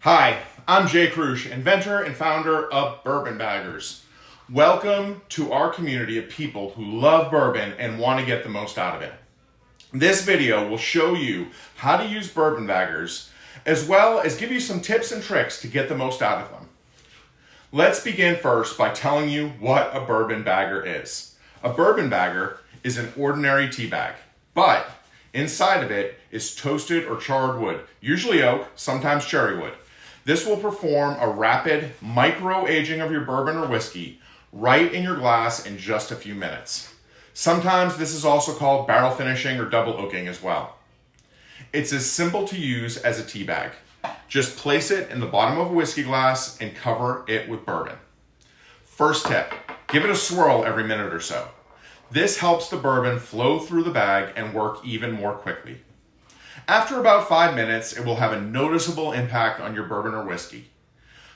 Hi, I'm Jay Crush, inventor and founder of Bourbon Baggers. Welcome to our community of people who love bourbon and want to get the most out of it. This video will show you how to use bourbon baggers, as well as give you some tips and tricks to get the most out of them. Let's begin first by telling you what a bourbon bagger is. A bourbon bagger is an ordinary tea bag, but inside of it is toasted or charred wood, usually oak, sometimes cherry wood. This will perform a rapid micro-aging of your bourbon or whiskey right in your glass in just a few minutes. Sometimes this is also called barrel finishing or double oaking as well. It's as simple to use as a tea bag. Just place it in the bottom of a whiskey glass and cover it with bourbon. First tip, give it a swirl every minute or so. This helps the bourbon flow through the bag and work even more quickly. After about 5 minutes, it will have a noticeable impact on your bourbon or whiskey.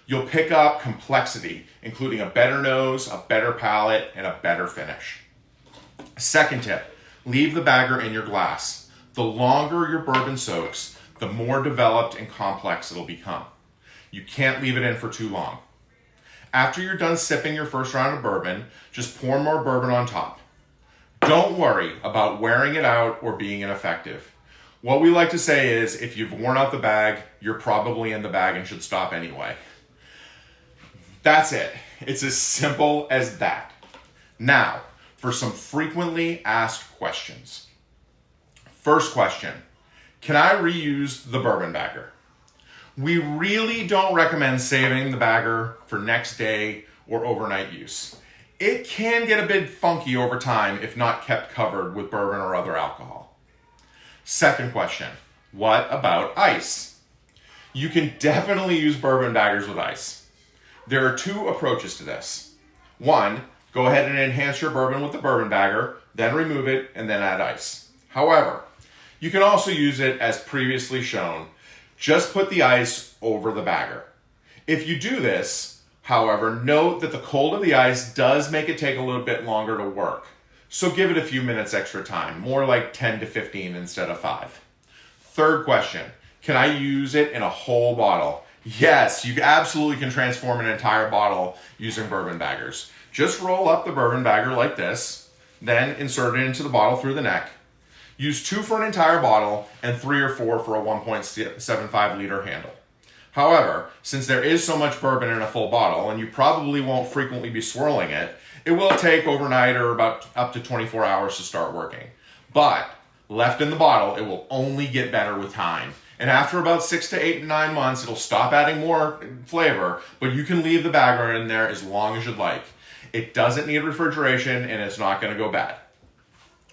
You'll pick up complexity, including a better nose, a better palate, and a better finish. Second tip, leave the bagger in your glass. The longer your bourbon soaks, the more developed and complex it'll become. You can't leave it in for too long. After you're done sipping your first round of bourbon, just pour more bourbon on top. Don't worry about wearing it out or being ineffective. What we like to say is, if you've worn out the bag, you're probably in the bag and should stop anyway. That's it. It's as simple as that. Now, for some frequently asked questions. First question, can I reuse the bourbon bagger? We really don't recommend saving the bagger for next day or overnight use. It can get a bit funky over time if not kept covered with bourbon or other alcohol. Second question, what about ice? You can definitely use bourbon baggers with ice. There are two approaches to this. One, go ahead and enhance your bourbon with the bourbon bagger, then remove it and then add ice. However, you can also use it as previously shown. Just put the ice over the bagger. If you do this, however, note that the cold of the ice does make it take a little bit longer to work. So give it a few minutes extra time, more like 10 to 15 instead of 5. Third question, can I use it in a whole bottle? Yes, you absolutely can transform an entire bottle using bourbon baggers. Just roll up the bourbon bagger like this, then insert it into the bottle through the neck. Use 2 for an entire bottle and 3 or 4 for a 1.75 liter handle. However, since there is so much bourbon in a full bottle and you probably won't frequently be swirling it, it will take overnight or about up to 24 hours to start working. But left in the bottle, it will only get better with time. And after about 6 to 8 to 9 months, it'll stop adding more flavor, but you can leave the bagger in there as long as you'd like. It doesn't need refrigeration and it's not going to go bad.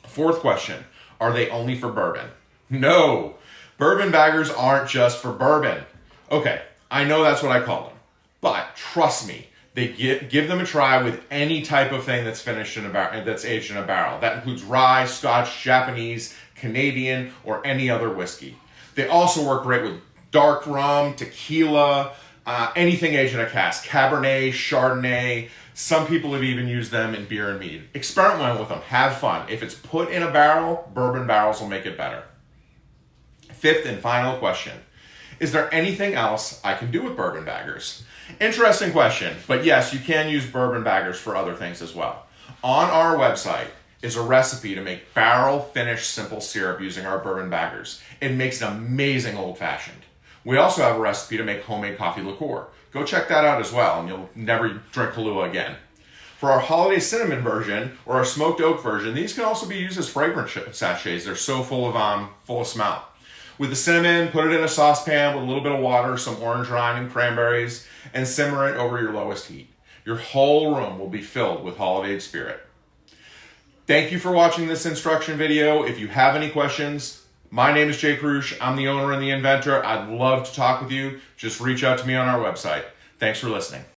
Fourth question, are they only for bourbon? No, bourbon baggers aren't just for bourbon. Okay, I know that's what I call them, but trust me, they give them a try with any type of thing that's finished in a barrel, that's aged in a barrel. That includes rye, Scotch, Japanese, Canadian, or any other whiskey. They also work great with dark rum, tequila, anything aged in a cask, Cabernet, Chardonnay. Some people have even used them in beer and mead. Experiment with them, have fun. If it's put in a barrel, bourbon barrels will make it better. Fifth and final question. Is there anything else I can do with bourbon baggers? Interesting question, but yes, you can use bourbon baggers for other things as well. On our website is a recipe to make barrel finished simple syrup using our bourbon baggers. It makes an amazing old fashioned. We also have a recipe to make homemade coffee liqueur. Go check that out as well and you'll never drink Kahlua again. For our holiday cinnamon version or our smoked oak version, these can also be used as fragrance sachets. They're so full of smell. With the cinnamon, put it in a saucepan with a little bit of water, some orange rind and cranberries, and simmer it over your lowest heat. Your whole room will be filled with holiday spirit. Thank you for watching this instruction video. If you have any questions, my name is Jay Crush. I'm the owner and the inventor. I'd love to talk with you. Just reach out to me on our website. Thanks for listening.